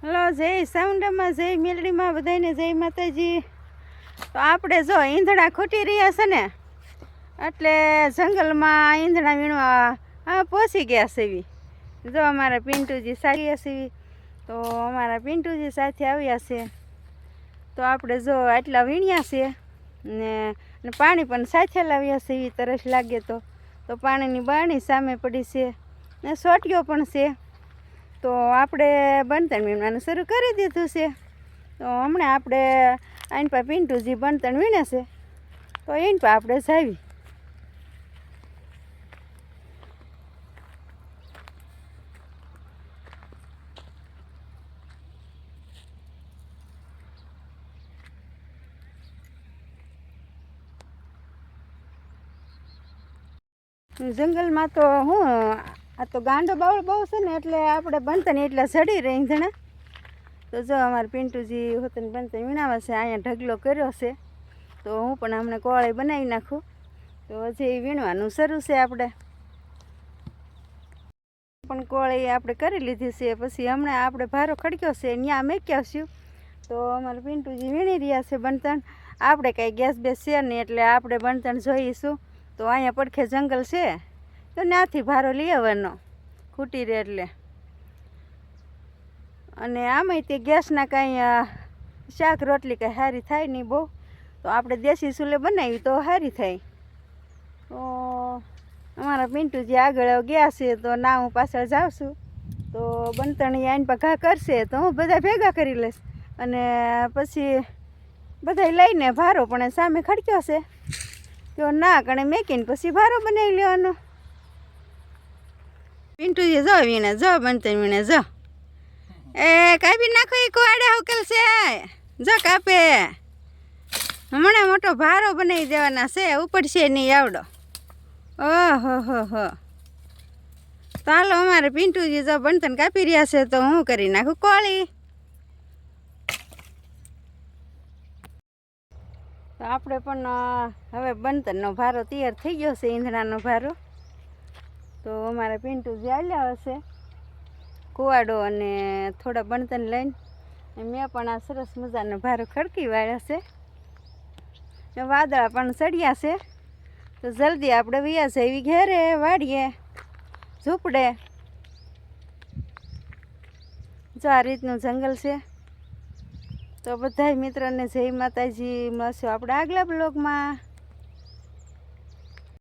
Hello, જય સાઉન્ડમાં, જય મેલડીમાં, બધાને જય માતાજી. તો આપણે જો ઈંધણા ખૂટી રહ્યા છે ને, એટલે જંગલમાં ઈંધણા વીણવા પહોંચી ગયા છે. જો અમારા પિન્ટુજી સારી હશે, તો અમારા પિન્ટુજી સાથે આવ્યા છે. તો આપણે જો આટલા વીણ્યા છે ને પાણી પણ સાથે લાવ્યા છે. તરસ લાગે તો પાણીની બારણી સામે પડી છે ને સોટિયો પણ છે. તો આપણે બનતણ વીણવાનું શરૂ કરી દીધું છે. તો હમણાં આપણે આઈન પા પિન્ટુજી બનતણ વીણે છે, તો એન પા આપણે જાવી. જંગલમાં તો હું આ તો ગાંડો બાવળ બહુ છે ને, એટલે આપણે બનતણ એટલા ચડી રહી ઈંધણા. તો જો અમારે પિન્ટુજી હોતને બનતણ વીણાવે છે. અહીંયા ઢગલો કર્યો છે, તો હું પણ હમણાં કોળી બનાવી નાખું. તો હજી વીણવાનું શરૂ છે. આપણે પણ કોળી આપણે કરી લીધી છે. પછી હમણાં આપણે ભારો ખડક્યો છે ત્યાં મેક્યા છું. તો અમારે પિન્ટુજી વીણી રહ્યા છે બનતણ. આપણે કાંઈ ગેસ બેસ છે નહીં, એટલે આપણે બનતણ જોઈશું. તો અહીંયા પડખે જંગલ છે, તો ત્યાંથી ભારો લઈ આવવાનો ખૂટી રહે એટલે. અને આમાંય તે ગેસના કાંઈ શાક રોટલી કાંઈ સારી થાય નહીં બહુ, તો આપણે દેશી ચૂલે બનાવી તો સારી થાય. તો અમારા પિન્ટુજી આગળ ગયા છે, તો ના હું પાછળ જાઉં છું. તો બનતણ આઈન પર ઘા કરશે, તો હું બધા ભેગા કરી લઈશ. અને પછી બધા લઈને ભારો પણ સામે ખડક્યો છે, તો ના કણે મેકીને પછી ભારો બનાવી લેવાનો. પિન્ટુજી જો વીણે, જો બનતણ વીણે, જો એ કાપી નાખો. એ કોડા ઉકેલ છે, જો કાપે. હમણાં મોટો ભારો બનાવી દેવાના છે, ઉપડશે નહીં આવડો. ઓહો હો. તો હાલો, અમારે પિન્ટુજી જો બનતણ કાપી રહ્યા છે, તો હું કરી નાખું કોળી. તો આપણે પણ હવે બનતણનો ભારો તૈયાર થઈ ગયો છે, ઈંધણાનો ભારો. તો અમારા પિન્ટુજી આવ્યા હશે કુવાડો અને થોડા બનતણ લઈને. મેં પણ આ સરસ મજાનો ભારો ખડકી વાળ્યા છે. વાદળા પણ ચડ્યા છે, તો જલ્દી આપણે વૈયા જઈએ ઘેરે વાડીએ ઝૂંપડે. જો આ રીતનું જંગલ છે. તો બધાય મિત્રોને જય માતાજી. મળશું આપણે આગલા બ્લોગમાં.